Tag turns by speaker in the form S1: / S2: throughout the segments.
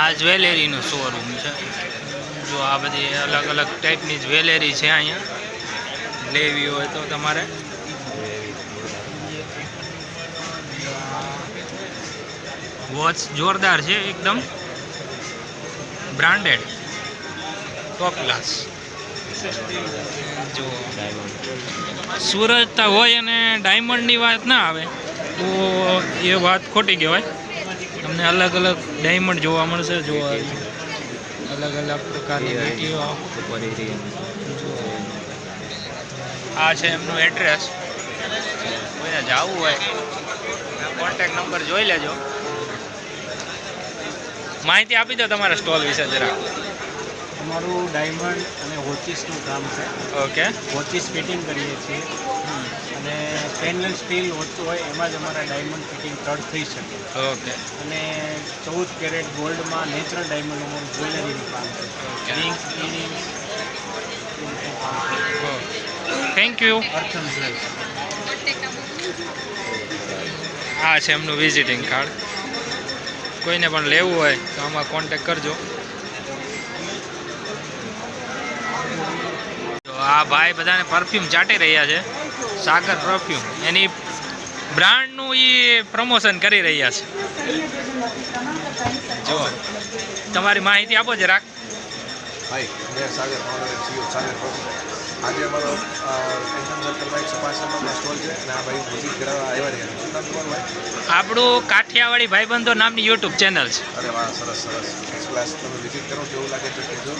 S1: આ જ્વેલરીનું શોરૂમ છે. જો આ બધી અલગ અલગ ટાઈપની જ્વેલરી છે અહીંયા લેવી હોય તો તમારે. વોચ જોરદાર છે એકદમ બ્રાન્ડેડ ટોપ ક્લાસ. જો સુરતતા હોય અને ડાયમંડની વાત ના આવે તો એ વાત ખોટી કહેવાય. તમને અલગ અલગ ડાયમંડ જોવા મળશે. જો અલગ અલગ પ્રકારની વીટીઓ. આ છે એમનું એડ્રેસ. કોઈને જવું હોય કોન્ટેક્ટ નંબર જોઈ લેજો. માહિતી આપી દો તમારા સ્ટોલ વિશે જરા.
S2: અમારું ડાયમંડ અને વોચિસનું કામ છે.
S1: ઓકે.
S2: વોચિસ ફિટિંગ કરીએ છીએ અને પેનલ સ્ટીલ વોચ હોય એમાં જ અમારા ડાયમંડ ફિટિંગ તડ થઈ શકે.
S1: ઓકે.
S2: અને 14 કેરેટ ગોલ્ડમાં નેચરલ ડાયમંડ અમારું જ્વેલરીનું કામ છે. Rings, earrings.
S1: Thank you.
S2: Earthen jewels.
S1: આ છે એમનું વિઝિટિંગ કાર્ડ. કોઈને પણ લેવું હોય તો આમાં કોન્ટેક્ટ કરજો. આ ભાઈ બધાને પરફ્યુમ ચાટી રહ્યા છે. સાગર પરફ્યુમ એની બ્રાન્ડનું એ પ્રમોશન કરી રહ્યા છે. જો તમારી માહિતી આપો જરાક.
S3: ભાઈ મેં સાગર સાગર આજે અમારો સર્કલમાં 105 સ્ટોલ છે અને આ ભાઈ વિઝિટ કરાવવા આવ્યા રહ્યા. શું નામ તમારું ભાઈ?
S1: આપણું કાઠિયાવાડી ભાઈબંધો નામની યુટ્યુબ ચેનલ છે.
S3: અરે વાહ, સરસ સરસ ક્લાસ. તમે વિઝિટ કરો કેવું લાગે તો કહેજો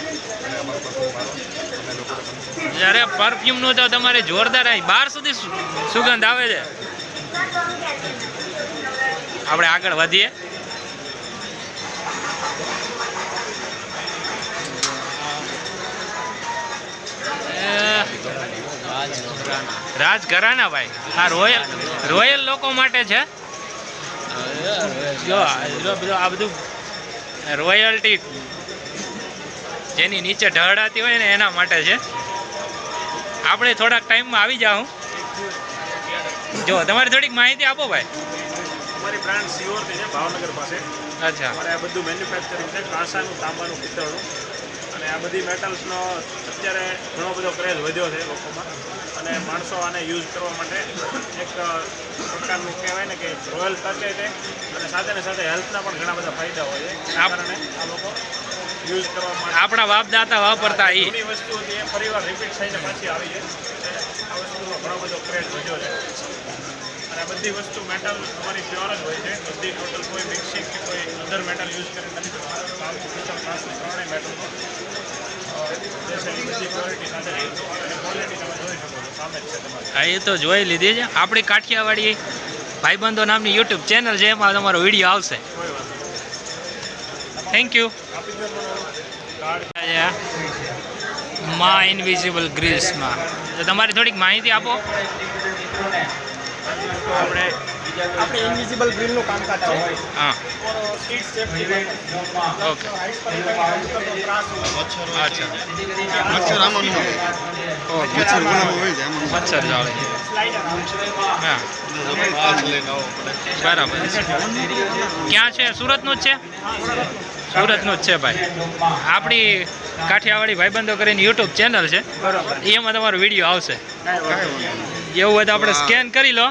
S3: અને અમારો પરફ્યુમ મારો તમે લોકો.
S1: જ્યારે પરફ્યુમનું તો તમારે જોરદાર આવી 12 સુધી સુગંધ આવે છે. આપણે આગળ વધીએ. રાજઘરાના ભાઈ આ રોયલ લોકો માટે છે. જો આ બધું રોયલ્ટી જેની નીચે ઢળાતી હોય ને એના માટે છે. આપણે થોડાક ટાઈમમાં આવી જાઉં. જો તમારી થોડીક માહિતી આપો ભાઈ.
S2: અમારી બ્રાન્ડ સિયોરથી છે ભાવનગર પાસે.
S1: અચ્છા.
S2: અમારે આ બધું મેન્યુફેક્ચરિંગ છે કાંસાનું, તાંબાનું, પિત્તળનું. અને આ બધી મેટલ્સનો અત્યારે ઘણો બધો ક્રેઝ વધ્યો છે લોકોમાં. અને માણસો આને યુઝ કરવા માટે એક પ્રકારનું કહેવાય ને કે રોયલ ટચ છે. અને સાથે ને સાથે હેલ્થના પણ ઘણા બધા ફાયદા હોય છે. આ કારણે આ લોકો યુઝ કરવા માટે
S1: આપણા બાપ દાતા વાપરતા એ
S2: જૂની વસ્તુ હતી એ ફરીવાર રિપીટ થઈને પાછી આવી છે. આ વસ્તુનો ઘણો બધો ક્રેઝ વધ્યો છે. અને આ બધી વસ્તુ મેટલ અમારી પ્યોર જ હોય છે. બધી ટોટલ કોઈ મિક્સિંગ કે કોઈ અધર મેટલ યુઝ કરી નથી કરતા. ત્રણેય મેટલનો જે છે એ બધી ક્વોલિટી સાથે અને ક્વોલિટી તમે જોઈ શકો છો સામે જ છે તમારે.
S1: હા, એ તો જોઈ લીધી છે. આપણી કાઠિયાવાડી ભાઈબંધો નામની યુટ્યુબ ચેનલ છે એમાં તમારો વિડીયો આવશે.
S2: કોઈ વાંધો
S1: થેન્ક યુ.
S2: આપી દો કાર્ડ.
S1: માં ઇનવિઝિબલ ગ્રીલ્સમાં તો તમારી થોડીક માહિતી આપો.
S2: આપણે ઇનવિઝિબલ ગ્રીલનું કામકાજ છે.
S1: હા.
S2: Seat safety
S1: okay. અચ્છા. મચ્છર જાળે. હા, બરાબર. ક્યાં છે? સુરતનું જ છે. સુરતનું જ છે ભાઈ. આપણી કાઠિયાવાડી ભાઈબંધો કરીને યુટ્યુબ ચેનલ છે. એમાં તમારો વિડીયો આવશે. એવું હોય તો આપણે સ્કેન કરી લો.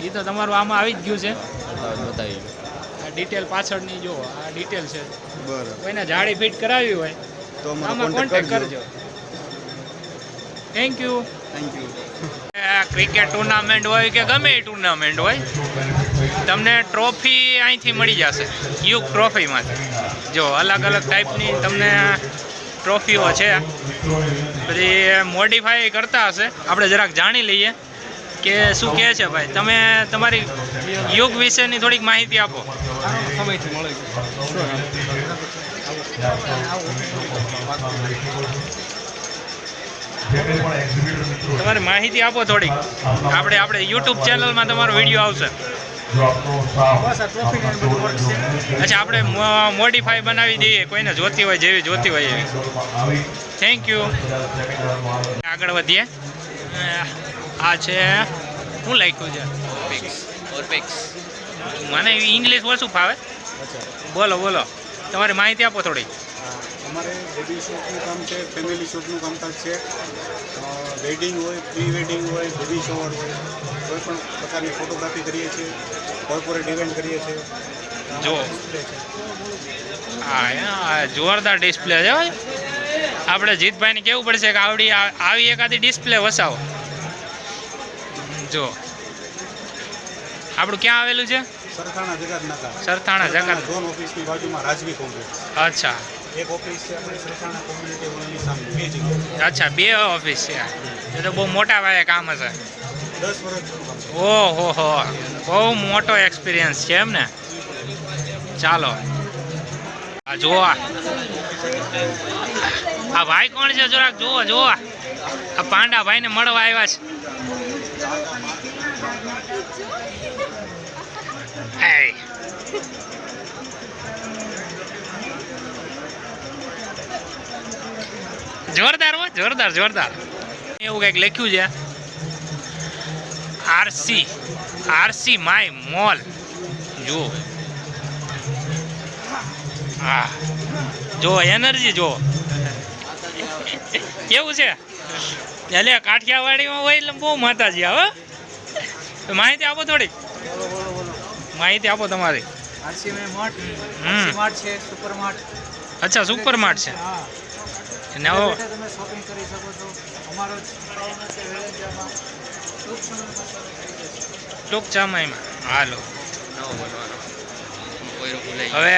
S1: એ તો તમારું આમાં આવી જ ગયું છે.
S3: બતાવી
S1: આ ડિટેલ પાછળની જો આ ડિટેલ છે. કોઈને જાળી ફિટ કરાવી હોય તો આમાં કોન્ટેક્ટ કરજો. Thank you. ક્રિકેટ ટુર્નામેન્ટ હોય કે ગમે એ ટુર્નામેન્ટ હોય તમને ટ્રોફી અહીંથી મળી જશે. યુગ ટ્રોફીમાંથી જો અલગ અલગ ટાઈપની તમને ટ્રોફીઓ છે. બધી મોડિફાઈ કરતા હશે. આપણે જરાક જાણી લઈએ કે શું કહે છે ભાઈ. તમે તમારી યુગ વિશેની થોડીક માહિતી આપો. તમારી માહિતી આપો થોડીક. આપણે યુટ્યુબ ચેનલમાં તમારો વિડીયો આવશે. અચ્છા, આપણે મોડિફાઈ બનાવી દઈએ કોઈને જોતી હોય જેવી જોતી હોય એવી. Thank you. આગળ વધીએ. આ છે શું લખ્યું છે? મને ઇંગ્લિશ ઓછું ફાવે.
S4: અચ્છા.
S1: બોલો બોલો, તમારી માહિતી આપો થોડી.
S4: અમારે બેબી શોપનું કામ છે, ફેમિલી શોપનું કામકાજ છે, વેડિંગ હોય, પ્રી વેડિંગ હોય, બેબી શોવર હોય, કોઈ પણ પ્રકારની ફોટોગ્રાફી કરીએ છીએ, કોર્પોરેટ ઇવેન્ટ કરીએ છીએ.
S1: જો.
S4: ડિસ્પ્લે છે.
S1: હા, જોરદાર ડિસ્પ્લે છે ભાઈ. આપણે જીતભાઈને કેવું પડશે કે આવી એકાદી ડિસ્પ્લે વસાવો. જો આપણું ક્યાં આવેલું છે?
S4: સરથાણા જગાત નાકા.
S1: સરથાણા જગાત.
S4: ઝોન ઓફિસની બાજુમાં રાજવી કોમ્પ્લેક્સ.
S1: અચ્છા
S4: એક ઓફિસ છે આપણે સરથાણા કોમ્યુનિટી હોલની સામે, 2 જગ્યાએ.
S1: અચ્છા, 2 ઓફિસ છે. એ તો બહુ મોટા પાયે કામ હશે.
S4: 10 વર્ષ જૂનું કામ છે.
S1: ઓહો હો, બહુ મોટો એક્સપિરિયન્સ છે એમ ને. ચાલો આ જુઓ, આ ભાઈ કોણ છે જરાક જુઓ જુઓ. આ પાંડા ભાઈને મળવા આવ્યા છે. એય. જોરદાર હો, જોરદાર જોરદાર. એવું કંઈક લખ્યું છે, આરસી માય મોલ. જુઓ, હા જો એનર્જી જો કેવું છે. એટલે કાઠિયાવાડીમાં હોય એટલે બહુ માતાજી હવે. માહિતી આપો થોડી, માહિતી આપો તમારી.
S4: માર્ટ છે, સુપર માર્ટ.
S1: અચ્છા, સુપર માર્ટ છે.
S4: હા,
S1: અને હવે
S4: તમે શોપિંગ કરી શકો છો. અમારો
S1: ટૂંક સમયમાં હાલો. હવે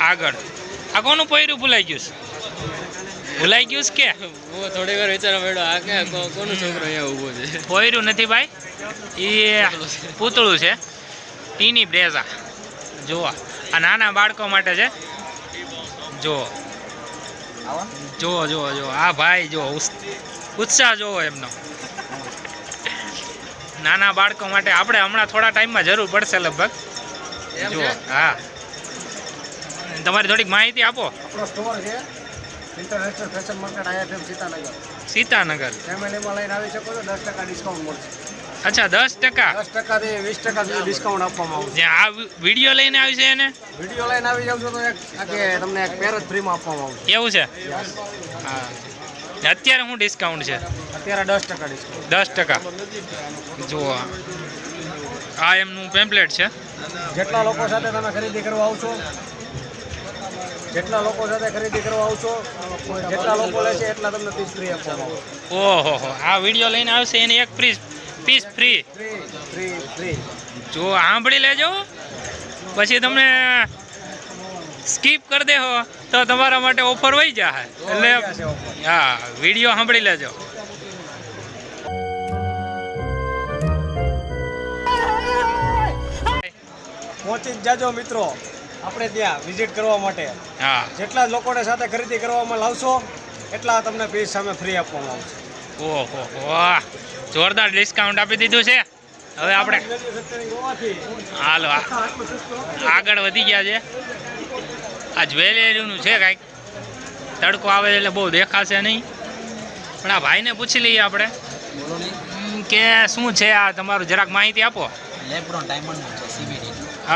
S1: આગળ આ કોનું પૈરું ભૂલાઈ ગયું છે? ભૂલાઈ ગયું છે કે
S5: થોડી વાર વિચારવા મળ્યો આ કે કોનો છોકરો અહીંયા ઊભો છે.
S1: પૈરું નથી ભાઈ, એ પૂતળું છે. ટીની બ્રેઝા. જુઓ, આ નાના બાળકો માટે છે. જુઓ જુઓ જુઓ જુઓ, આ ભાઈ જો ઉત્સાહ જોવો એમનો. નાના બાળકો માટે આપણે હમણાં થોડા ટાઈમમાં જરૂર પડશે લગભગ. જુઓ, હા તમારી થોડીક માહિતી આપો.
S4: આપણો સ્ટોર છે international fashion market IFM Sitanagar.
S1: Sitanagar.
S4: ફેમિલીમાં લઈને આવી શકો છો, 10% ડિસ્કાઉન્ટ મળશે.
S1: અચ્છા, 10%.
S4: 10% થી 20% સુધી ડિસ્કાઉન્ટ આપવામાં આવશે.
S1: જે આ વિડીયો લઈને આવી છે એને
S4: વિડીયો લઈને આવી જાવ છો તો તમને એક પેર જ ફ્રીમાં આપવામાં આવશે.
S1: એવું છે? હા. અત્યારે શું ડિસ્કાઉન્ટ છે?
S4: અત્યારે 10% ડિસ્કાઉન્ટ.
S1: 10%. જુઓ, આ એમનું પેમ્પલેટ છે.
S4: જેટલા લોકો સાથે તમે ખરીદી કરવા આવશો, જેટલા લોકો સાથે ખરીદી કરવા આવશો, જેટલા લોકો લેશે એટલા તમને પીસ ફ્રી આપવામાં આવશે.
S1: ઓહો હો, આ વિડીયો લઈને આવશે એને એક પીસ ફ્રી.
S4: ફ્રી.
S1: જો સાંભળી લેજો, પછી તમે સ્કીપ કરી દેહો તો તમારા માટે ઓફર વહી જાય. એટલે હા, વિડીયો સાંભળી લેજો.
S4: પહોંચી જ જાજો મિત્રો આપણે ત્યાં વિઝિટ કરવા માટે.
S1: હા.
S4: જેટલા લોકોને સાથે ખરીદી કરવામાં લાવશો એટલા તમને પીસ સામે ફ્રી આપવામાં આવશે.
S1: ઓહો વાહ, જોરદાર ડિસ્કાઉન્ટ આપી દીધું છે. હવે આપણે હાલો આગળ વધી ગયા છે. આ જ્વેલરીનું છે કાંઈક, તડકો આવે એટલે બહુ દેખાશે નહીં, પણ આ ભાઈને પૂછી લઈએ આપણે કે શું છે આ તમારું, જરાક માહિતી આપો.
S5: લેબ્રોન ડાયમંડ છે, CBD.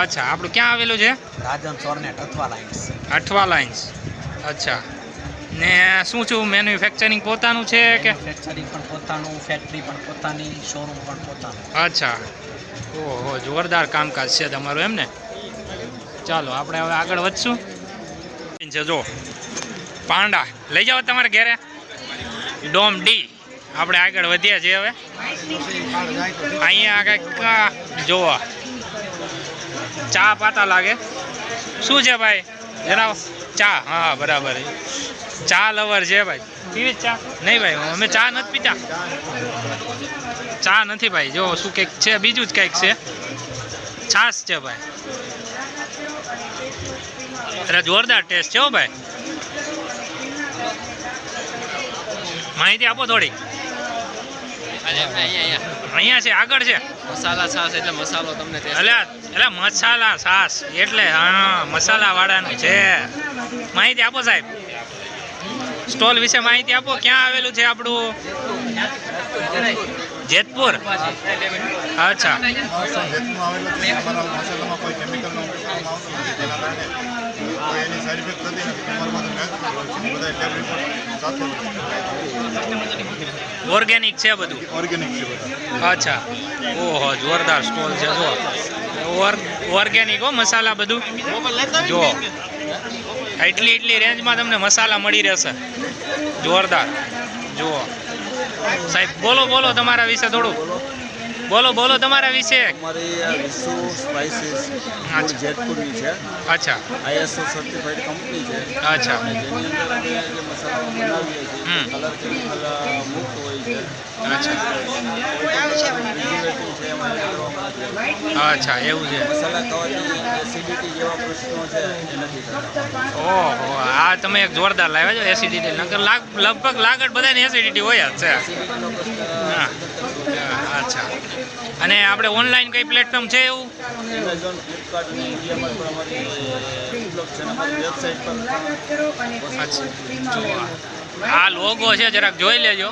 S1: અચ્છા, આપણું ક્યાં આવેલું છે?
S5: રાજન સોરનેટ અઠવા લાઇન્સ.
S1: અઠવા લાઇન્સ. અચ્છા, ને શું છું મેન્યુફેક્ચરિંગ પોતાનું છે કે?
S5: મેન્યુફેક્ચરિંગ પણ પોતાનું, ફેક્ટરી પણ પોતાની, શોરૂમ પણ પોતાનું.
S1: અચ્છા, ઓહો, જોરદાર કામકાજ છે તમારું એમ ને. ચાલો આપણે હવે આગળ વધશું. છે જો પાંડા લઈ જાઓ તમારે ઘેરે. Dome D. આપણે આગળ વધ્યા છીએ હવે. અહીંયા કંઈક જુઓ, ચા પાતા લાગે. શું છે ભાઈ જણાવો. ચા, હા બરાબર, ચા લવર છે ભાઈ. પીવી ચા? નહીં ભાઈ, અમે ચા નથી પીતા. ચા નથી ભાઈ. જો શું કંઈક છે, બીજું જ કંઈક છે. છાશ છે ભાઈ. અરે જોરદાર ટેસ્ટ છે હો ભાઈ. માહિતી આપો થોડી. અહીંયા છે, આગળ છે.
S5: મસાલા છાશ એટલે મસાલો તમને
S1: એટલે મસાલા છાશ એટલે હા, મસાલા વાળાનું છે. માહિતી આપો સાહેબ, સ્ટોલ વિશે માહિતી આપો. ક્યાં આવેલું છે આપણું? જેતપુર. અચ્છા,
S6: સાઈડ ઇફેક્ટ થતી નથી. તમારા માટે નેચરલ હોય છે. બધા લેબ રિપોર્ટ સાથે
S1: ઓર્ગેનિક છે બધું.
S6: ઓર્ગેનિક છે બધા.
S1: અચ્છા, ઓહો જોરદાર સ્ટોલ છે જો. ઓર્ગેનિક હો મસાલા બધું જો. એટલી રેન્જમાં તમને મસાલા મળી રહેશે. જોરદાર જુઓ. સાહેબ બોલો તમારા વિશે થોડું બોલો તમારા વિશે.
S7: અમારી વિશુ સ્પાઇસીસ
S1: અચ્છા.
S7: જેતપુરની છે.
S1: અચ્છા
S7: ISO સર્ટિફાઈડ કંપની છે.
S1: અચ્છા
S7: અને જેની અંદર અમે જે મસાલાઓ બનાવીએ છીએ કલર કેમિકલ મુક્ત હોય છે.
S1: અચ્છા
S7: પ્રિઝર્વેટિવ છે એમાં કરવામાં આવે છે.
S1: અચ્છા એવું છે.
S7: મસાલા ખાવાથી એસિડિટી જેવા પ્રશ્નો છે એ નથી થતા.
S1: ઓહો આ તમે એક જોરદાર લાવ્યા છો એસિડિટી. નકર લગભગ લાગત બધાને એસિડિટી હોય જ છે.
S7: એસિડિટીનો પ્રશ્ન
S1: હા અચ્છા. અને આપણે ઓનલાઈન કઈ પ્લેટફોર્મ છે એવું?
S7: એમેઝોન, ફ્લિપકાર્ટ અને ઇન્ડિયામાં પણ અમારી ઉપલબ્ધ છે. અને અમારી વેબસાઇટ પર
S1: અચ્છા જુઓ આ લોગો છે જરાક જોઈ લેજો.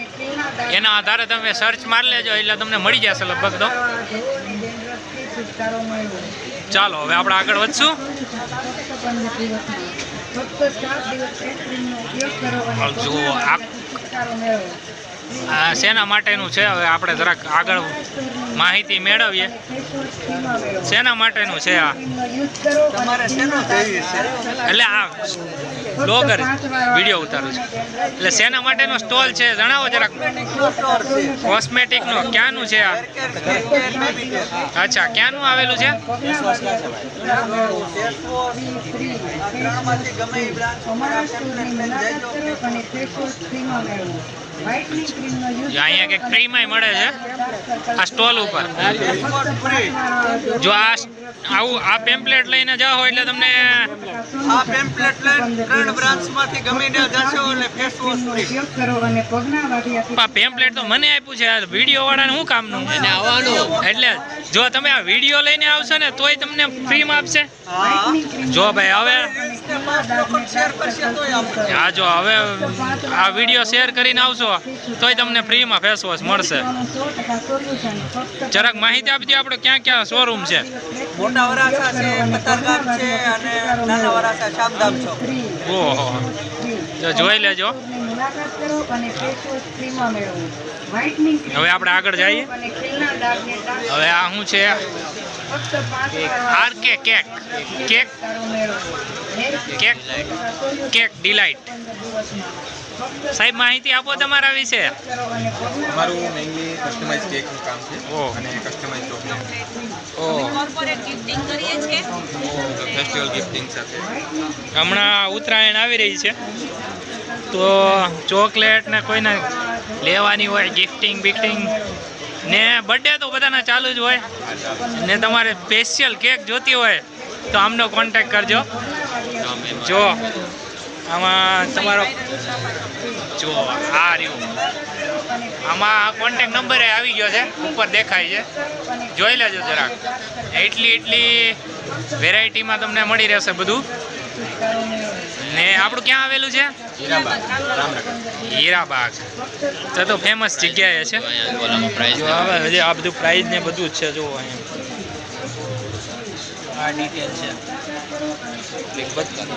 S1: એના આધારે તમે સર્ચ મારી લેજો એટલે તમને મળી જશે લગભગ તો. ચાલો હવે આપણે આગળ વધશું. જુઓ આ શેના માટેનું છે હવે આપણે જરાક આગળ માહિતી મેળવીએ. શેના માટેનું છે આ? એટલે આ બ્લોગર વિડીયો ઉતારું છું એટલે શેના માટેનો સ્ટોલ છે જણાવો જરાક. કોસ્મેટિકનો ક્યાંનું છે આ? અચ્છા ક્યાંનું આવેલું છે? અહીંયા કંઈક ફ્રીમાં મળે છે આ સ્ટોલ ઉપર. જો આવું આ પેમ્પલેટ લઈને જાઓ એટલે તમને
S7: આ પેમ્પલેટ લઈને 3 બ્રાન્ચમાંથી ગમીને જશો એટલે ફેસ વોશ ફ્રી.
S1: પેમ્પલેટ તો મને આપ્યું છે વિડીયો વાળાને શું કામનું એને આવવાનું. એટલે જો તમે આ વિડીયો લઈને આવશો ને તોય તમને ફ્રીમાં આપશે. જો ભાઈ હવે હા જો હવે આ વિડીયો શેર કરીને આવશો તોય તમને ફ્રીમાં ફેસ વોશ મળશે. જરાક માહિતી આપજો આપણે ક્યાં શોરૂમ છે?
S7: મોટા વરાછા છે, કતારગામ છે અને નાના વરાછા શામધામ છો.
S1: ઓહો તો જોઈ લેજો. હવે આપણે આગળ જઈએ. હવે આ શું છે? RK cake delight. સાહેબ માહિતી આપો તમારા વિશે.
S8: અમારું મેઇનલી કસ્ટમાઇઝ કેકનું કામ છે
S1: ઓહ.
S8: અને કસ્ટમાઇઝ ચોકલેટ
S1: ઓહ
S9: કોર્પોરેટ ગિફ્ટિંગ કરીએ છીએ.
S8: ફેસ્ટિવલ ગિફ્ટિંગ સાથે.
S1: હમણાં ઉત્તરાયણ આવી રહી છે તો ચોકલેટ ને કોઈને લેવાની હોય ગિફ્ટિંગ બિફ્ટિંગ ને બર્થડે તો બધાના ચાલુ જ હોય ને તમારે સ્પેશિયલ કેક જોતી હોય તો આમનો કોન્ટેક્ટ કરજો. જો આમાં તમારો જો આ રહ્યું આમાં કોન્ટેક્ટ નંબર આવી ગયો છે ઉપર દેખાય છે જોઈ લેજો જરાક. એટલી વેરાયટીમાં તમને મળી રહેશે બધું. ને આપણું ક્યાં આવેલું છે? હીરાબાગ. તો ફેમસ જગ્યાએ છે. જો હવે આ બધું પ્રાઇઝ ને બધું જ છે. જો અહીંયા
S5: આ ડિટેલ છે.
S1: બધું